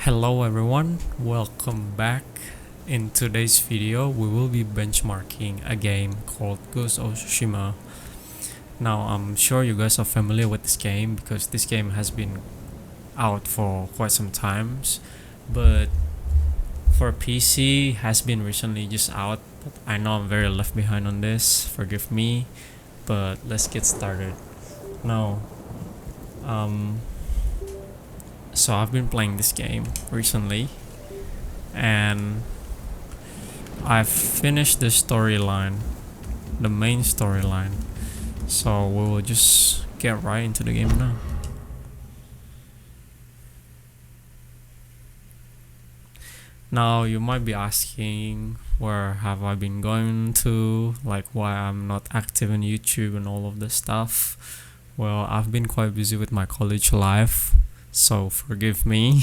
Hello everyone, welcome back. In today's video we will be benchmarking a game called Ghost of Tsushima. Now I'm sure you guys are familiar with this game because this game has been out for quite some times, but for PC has been recently just out. I know I'm very left behind on this, forgive me, but let's get started. Now so I've been playing this game recently and I've finished the storyline, the main storyline, so we will just get right into the game now. Now you might be asking, where have I been going to, like why I'm not active on YouTube and all of this stuff. Well, I've been quite busy with my college life, so forgive me.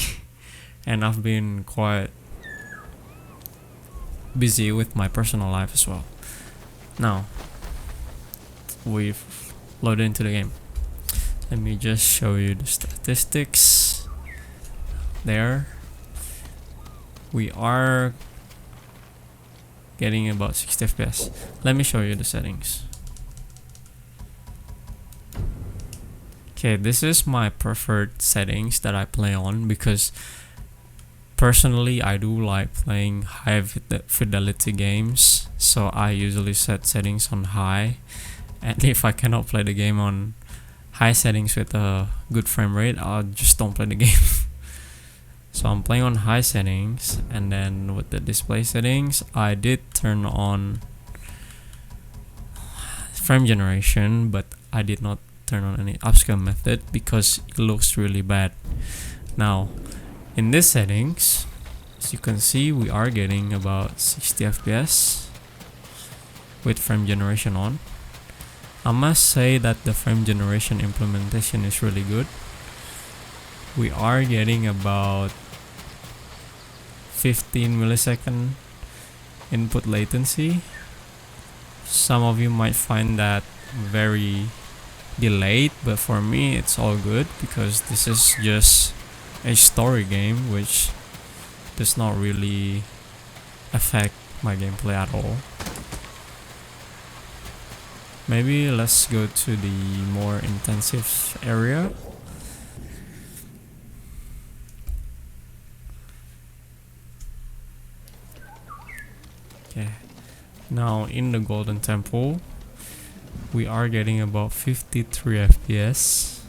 And I've been quite busy with my personal life as well. Now we've loaded into the game. Let me just show you the statistics. There we are getting about 60 FPS. Let me show you the settings. Okay, this is my preferred settings that I play on because personally I do like playing high fidelity games, so I usually set settings on high, and if I cannot play the game on high settings with a good frame rate, I just don't play the game. So I'm playing on high settings, and then with the display settings I did turn on frame generation, but I did not turn on any upscale method because it looks really bad. Now in these settings, as you can see, we are getting about 60 FPS with frame generation on. I must say that the frame generation implementation is really good. We are getting about 15 millisecond input latency. Some of you might find that very delayed, but for me it's all good because this is just a story game which does not really affect my gameplay at all. Maybe let's go to the more intensive area. Okay, now in the Golden Temple we are getting about 53 FPS.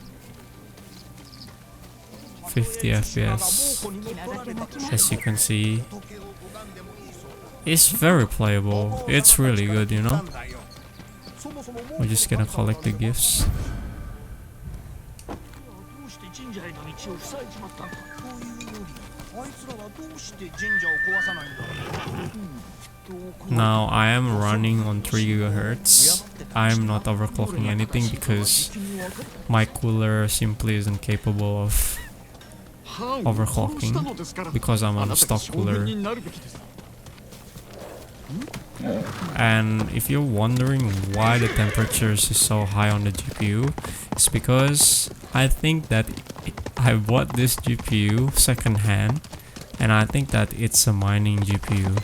50 FPS, as you can see. It's very playable, it's really good, you know. We're just gonna collect the gifts. Now I am running on 3 GHz. I'm not overclocking anything because my cooler simply isn't capable of overclocking because I'm on a stock cooler. And if you're wondering why the temperatures is so high on the GPU, it's because I think that I bought this GPU second hand, and I think that it's a mining GPU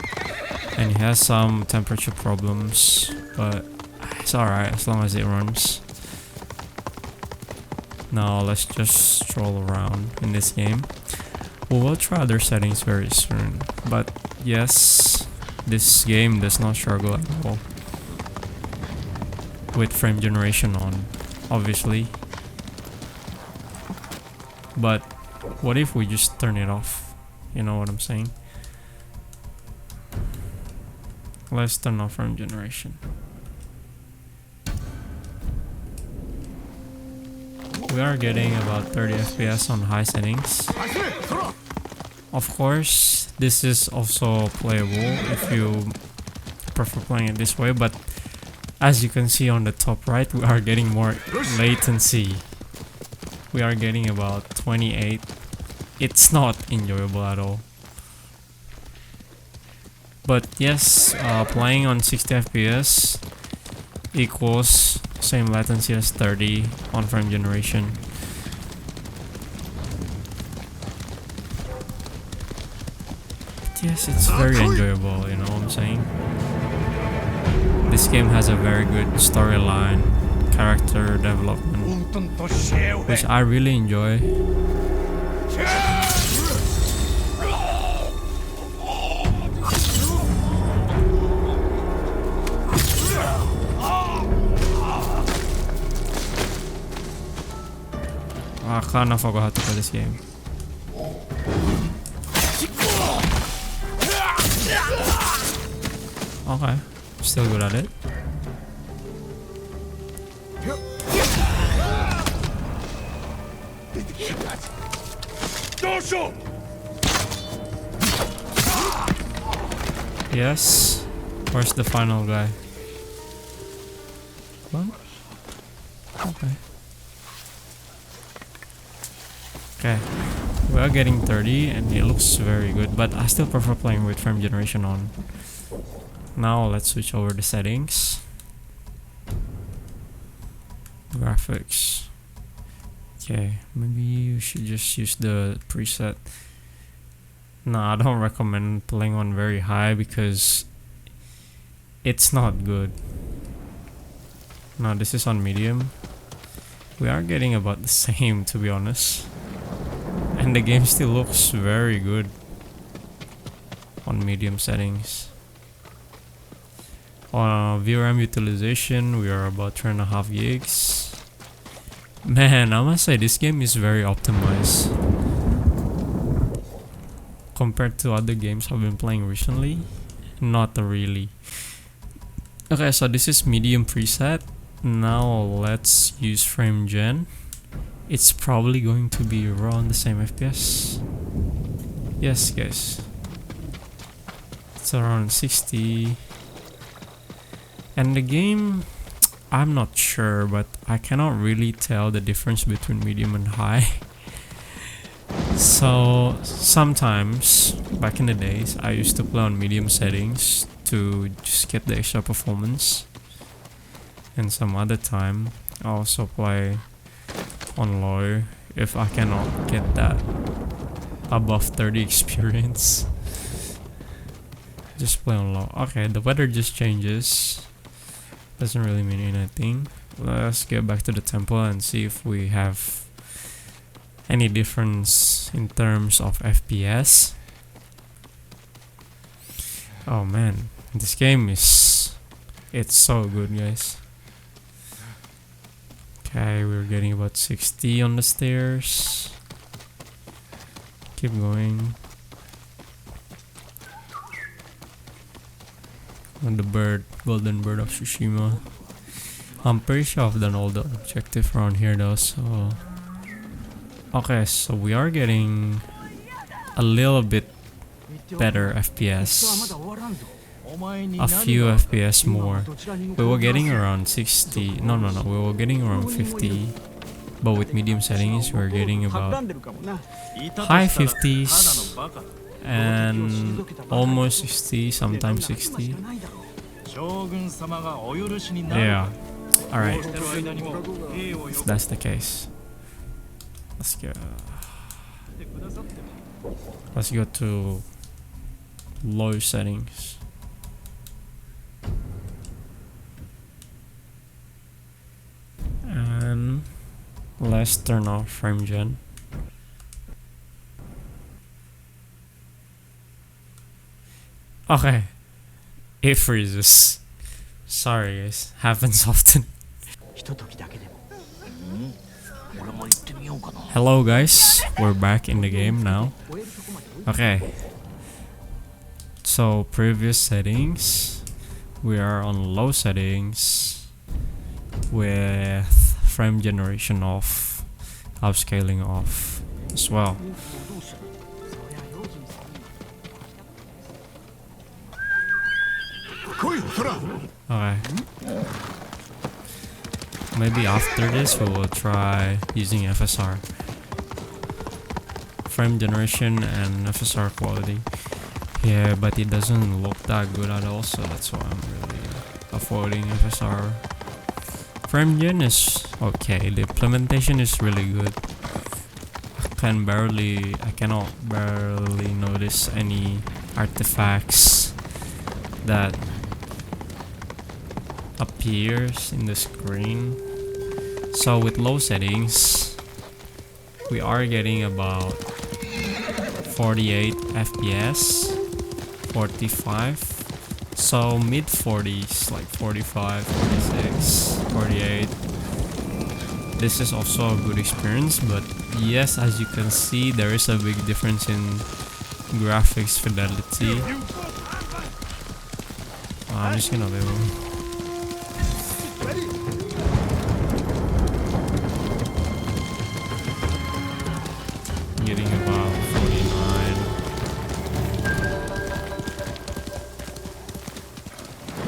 and it has some temperature problems, but it's alright as long as it runs. Now let's just stroll around in this game. We will try other settings very soon, but yes, this game does not struggle at all with frame generation on, obviously. But what if we just turn it off? You know what I'm saying? Let's turn off frame generation. We are getting about 30 FPS on high settings. Of course, this is also playable if you prefer playing it this way, but as you can see on the top right, we are getting more latency. We are getting about 28. It's not enjoyable at all. But yes, playing on 60 FPS equals same latency as 30 on frame generation. yes, it's very enjoyable, you know what I'm saying? This game has a very good storyline, character development, which I really enjoy. I kind of forgot how to play this game. Okay, still good at it. Yes. Where's the final guy? What? Okay. Okay. We are getting 30 and it looks very good, but I still prefer playing with frame generation on. Now let's switch over the settings. Graphics. Okay, maybe you should just use the preset. No, I don't recommend playing on very high because it's not good. No, this is on medium. We are getting about the same, to be honest. And the game still looks very good on medium settings. On VRAM utilization, we are about 3.5 gigs. Man, I must say this game is very optimized compared to other games I've been playing recently. Not really. Okay, so this is medium preset. Now let's use frame gen. It's probably going to be around the same FPS. Yes, guys. It's around 60. And the game, I'm not sure, but I cannot really tell the difference between medium and high. So sometimes, back in the days, I used to play on medium settings to just get the extra performance. And some other time, I also play on low if I cannot get that above 30 experience. Just play on low. Okay, the weather just changes. Doesn't really mean anything. Let's get back to the temple and see if we have any difference in terms of FPS. Oh man, this game it's so good, guys. Okay, we're getting about 60 on the stairs. Keep going. On the bird, golden bird of Tsushima. I'm pretty sure I've done all the objective around here though, so... Okay, so we are getting a little bit better FPS. A few FPS more. We were getting around 60. No, we were getting around 50. But with medium settings, we're getting about high 50s and almost 60, sometimes 60. Yeah. Alright. If that's the case, let's go to low settings. And let's turn off frame gen. Okay, it freezes. Sorry guys, happens often. Hello guys, we're back in the game now. Okay, so previous settings, we are on low settings with frame generation off, upscaling off as well. Okay. Maybe after this we will try using FSR. Frame generation and FSR quality. Yeah, but it doesn't look that good at all, so that's why I'm really avoiding FSR. Frame gen is okay, the implementation is really good. I cannot barely notice any artifacts that appears in the screen. So with low settings, we are getting about 48 FPS, 45. So mid 40s, like 45, 46, 48. This is also a good experience, but yes, as you can see, there is a big difference in graphics fidelity. I'm just gonna level. Getting about 49.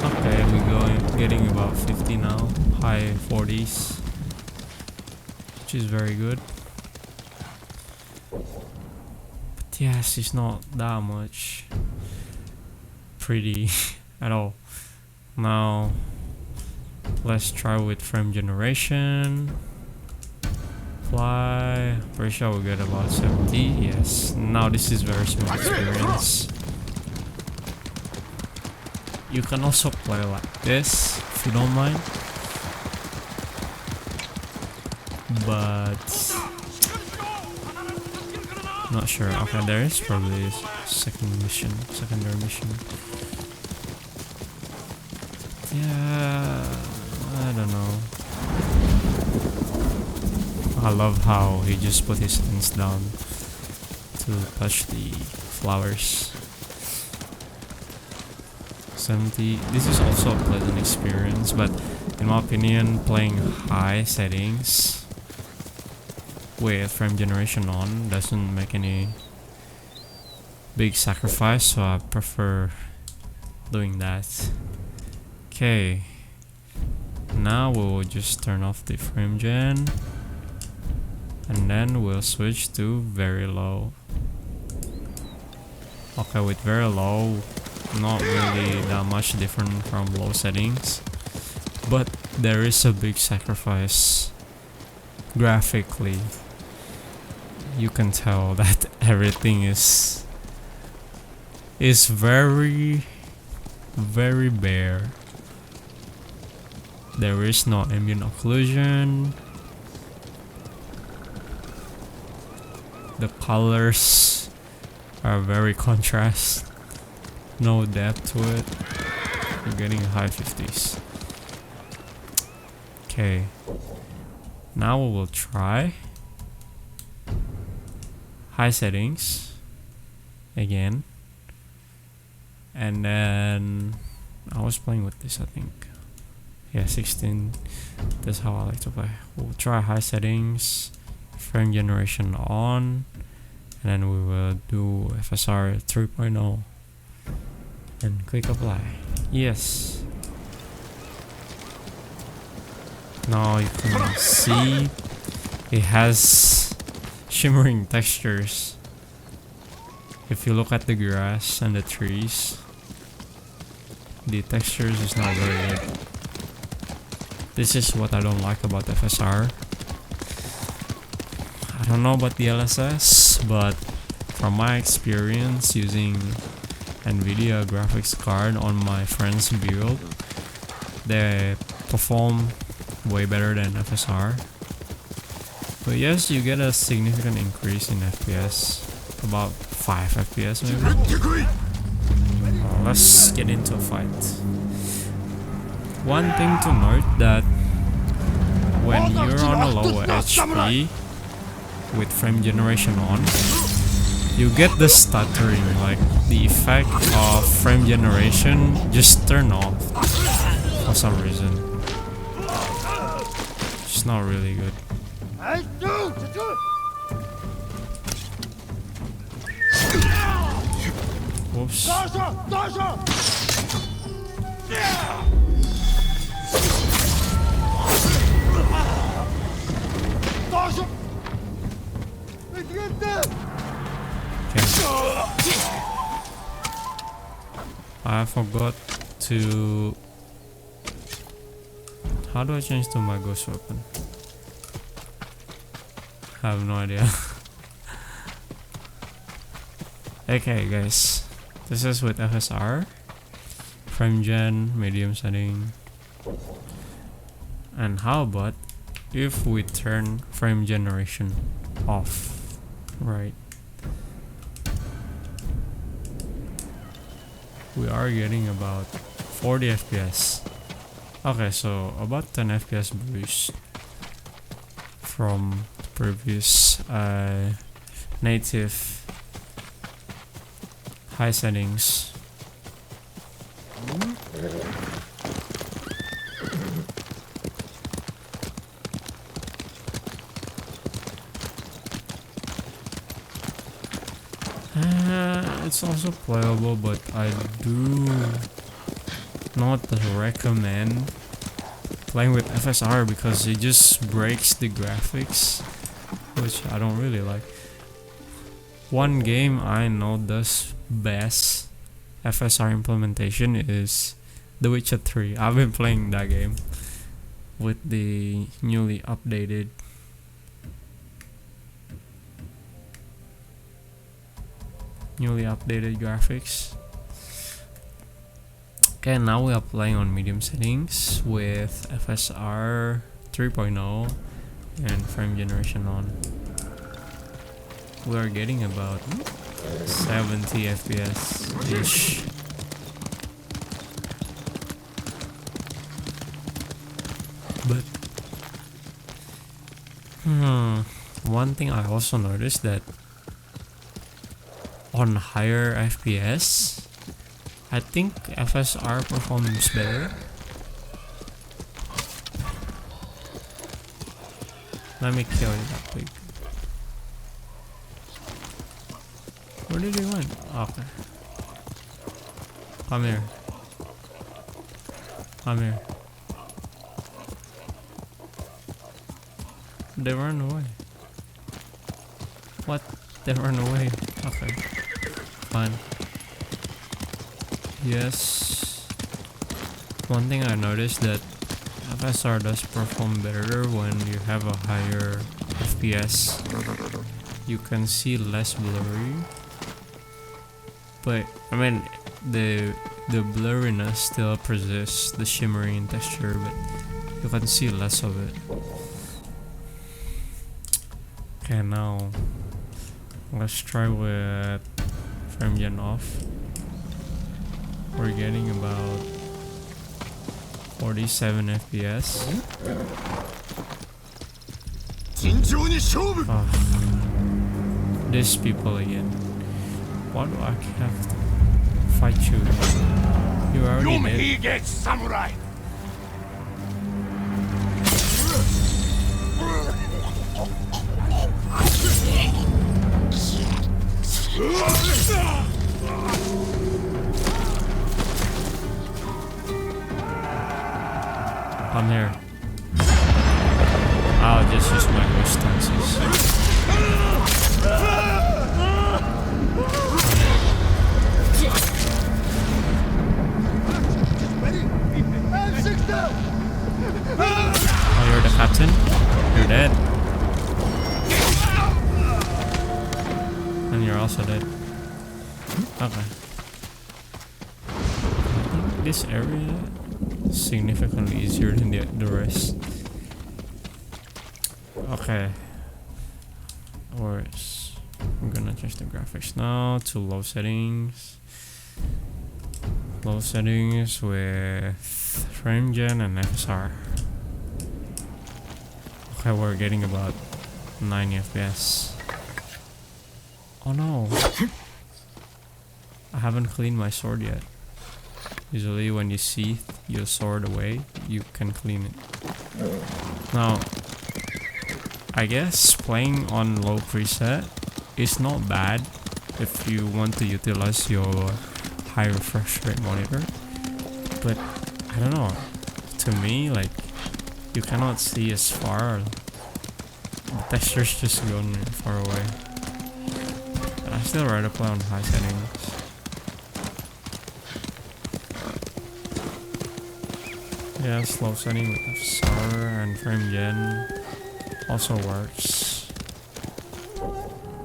Okay, getting about 50 now, high 40s, which is very good. But yes, it's not that much pretty at all. Now let's try with frame generation. Fly, pretty sure we'll get about 70. Yes, now this is very smooth experience. You can also play like this if you don't mind, but not sure. Okay, there is probably a secondary mission. Yeah, I don't know. I love how he just put his hands down to touch the flowers. 70. This is also a pleasant experience, but in my opinion, playing high settings with frame generation on doesn't make any big sacrifice, so I prefer doing that. Okay, now we'll just turn off the frame gen, and then we'll switch to very low. Okay, with very low, not really that much different from low settings, but there is a big sacrifice graphically. You can tell that everything is very bare. There is no ambient occlusion. The colors are very contrast. No depth to it. We're getting high 50s. Okay. Now we will try high settings again. And then I was playing with this, I think. Yeah, 16. That's how I like to play. We'll try high settings, frame generation on, and then we will do FSR 3.0 and click apply. Yes. Now you can see it has shimmering textures. If you look at the grass and the trees, the textures is not very good. This is what I don't like about FSR. I don't know about the LSS, but from my experience using NVIDIA graphics card on my friend's build, they perform way better than FSR. But yes, you get a significant increase in FPS, about 5 FPS maybe. Let's get into a fight. One thing to note that when you're on a lower HP with frame generation on, you get the stuttering, like the effect of frame generation just turn off for some reason. It's not really good. Whoops. I forgot to... How do I change to my ghost weapon? I have no idea. Okay guys, this is with FSR, frame gen, medium setting. And how about if we turn frame generation off, right? We are getting about 40 FPS. Okay, so about 10 FPS boost from previous native high settings. It's also playable, but I do not recommend playing with FSR because it just breaks the graphics, which I don't really like. One game I know does best FSR implementation is The Witcher 3. I've been playing that game with the newly updated graphics. Okay, now we are playing on medium settings with FSR 3.0 and frame generation on. We are getting about 70 FPS ish. But one thing I also noticed that on higher FPS, I think FSR performs better. Let me kill you that quick. Where did he went? Okay. Come here. Come here. They ran away. What? They ran away. Okay. Fine. Yes. One thing I noticed that FSR does perform better when you have a higher FPS. You can see less blurry. But I mean the blurriness still persists, the shimmering texture, but you can see less of it. Okay, now let's try with frame gen off. We're getting about 47 FPS. These people again. Why do I have to fight you? You already dead. Samurai. Come here. I'll just use my resistances. Oh, you're the captain? You're dead. And you're also dead. Okay. I think this area is significantly easier than the rest. Okay. I'm gonna change the graphics now to low settings. Low settings with frame gen and FSR. Okay, we're getting about 90 FPS. Oh no! I haven't cleaned my sword yet. Usually when you see your sword away, you can clean it. Now, I guess playing on low preset is not bad if you want to utilize your high refresh rate monitor. But I don't know, to me, like, you cannot see as far. The texture's just gone far away. But I still rather play on high settings. Yeah, slow setting with FSR and frame gen also works.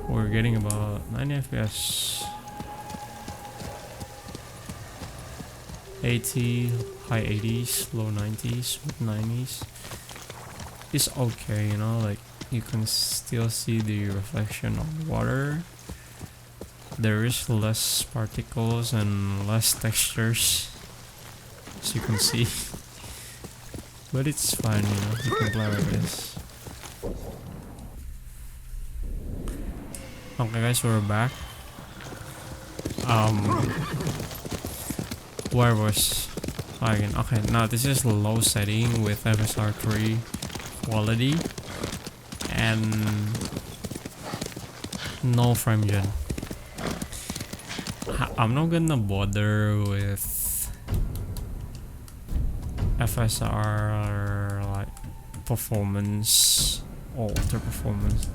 We're getting about 90 FPS. 80, high 80s, low 90s, mid 90s. It's okay, you know, like you can still see the reflection of water. There is less particles and less textures, as you can see. But it's fine, you know, you can play like this. Okay guys, we're back. Where was I again? Okay, now this is low setting with FSR 3 quality and no frame gen. I'm not gonna bother with FSR like performance or ultra performance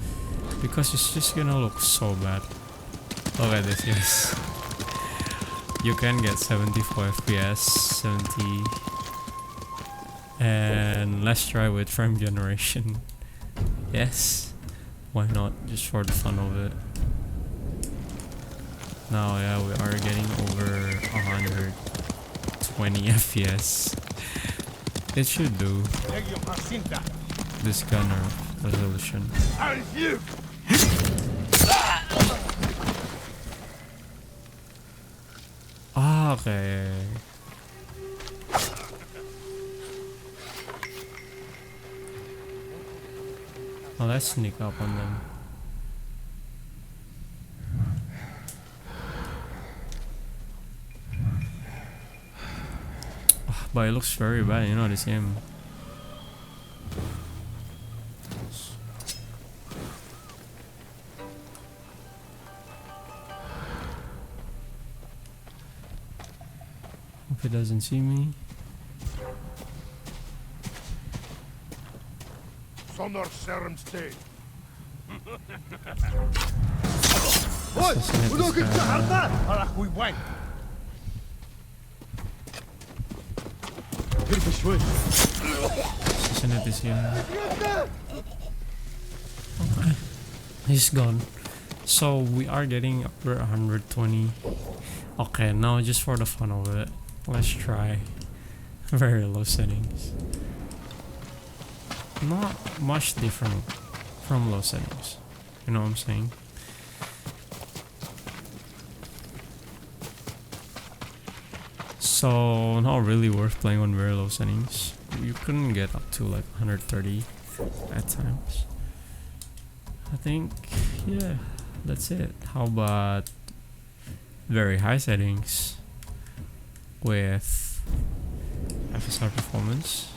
because it's just gonna look so bad. Look at this, yes. You can get 74 FPS, 70, and let's try with frame generation. Yes, why not? Just for the fun of it. Now, yeah, we are getting over 120 FPS. It should do this kind of resolution. Okay. Well, let's sneak up on them. But it looks very bad, you know, this game. Hope he doesn't see me. Assassinate this guy. Okay, he's gone. So we are getting over 120. Okay, now just for the fun of it, let's try very low settings. Not much different from low settings, you know what I'm saying? So not really worth playing on very low settings. You couldn't get up to like 130 at times. I think, yeah, that's it. How about very high settings with FSR performance?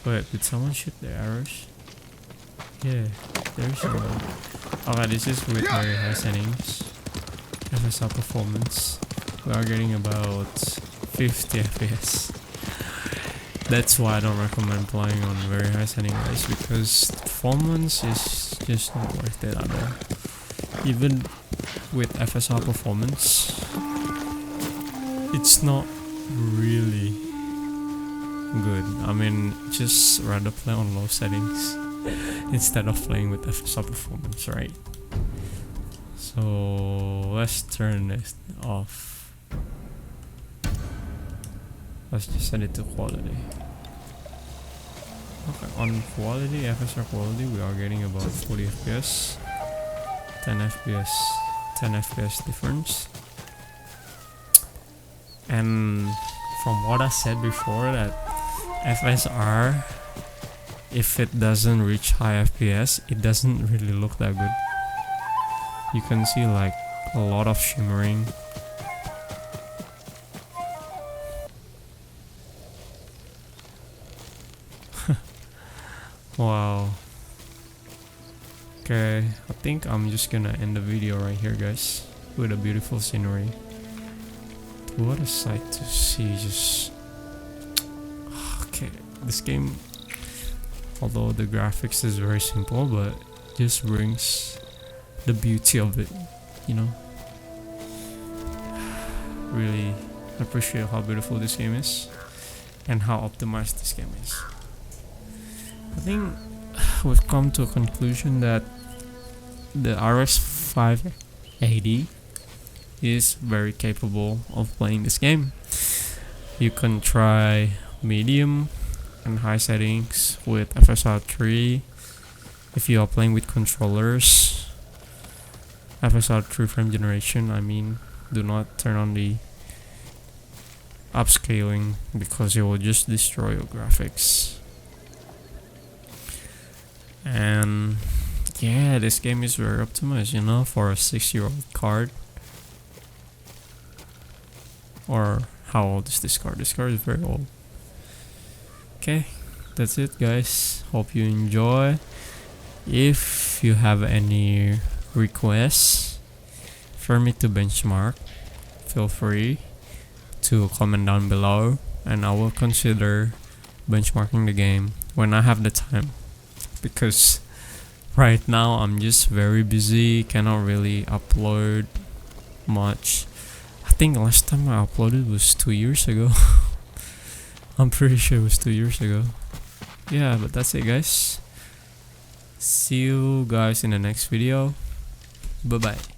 Wait, did someone shoot the arrows? Yeah, there's someone. Okay, this is with very high settings. FSR performance. We are getting about 50 FPS. That's why I don't recommend playing on very high settings, guys, because performance is just not worth it at all. Even with FSR performance, it's not really good. I mean, just rather play on low settings instead of playing with FSR performance, right? So let's turn this off. Let's just set it to quality. Okay, on quality, FSR quality, we are getting about 40 FPS, 10 FPS difference. And from what I said before, that FSR, if it doesn't reach high FPS, it doesn't really look that good. You can see like a lot of shimmering. Wow. Okay, I think I'm just gonna end the video right here, guys, with a beautiful scenery. What a sight to see. Just okay, this game, although the graphics is very simple, but just brings the beauty of it, you know. Really appreciate how beautiful this game is and how optimized this game is. I think we've come to a conclusion that the RX 580 is very capable of playing this game. You can try medium and high settings with FSR 3 if you are playing with controllers. FSR 3 frame generation, I mean, do not turn on the upscaling because it will just destroy your graphics. And yeah, this game is very optimized, you know, for a 6-year-old card. Or how old is this card? This card is very old. Okay, that's it guys. Hope you enjoy. If you have any requests for me to benchmark, feel free to comment down below and I will consider benchmarking the game when I have the time, because right now I'm just very busy, cannot really upload much. I think last time I uploaded was 2 years ago. I'm pretty sure it was 2 years ago. Yeah, but that's it guys. See you guys in the next video. Bye bye.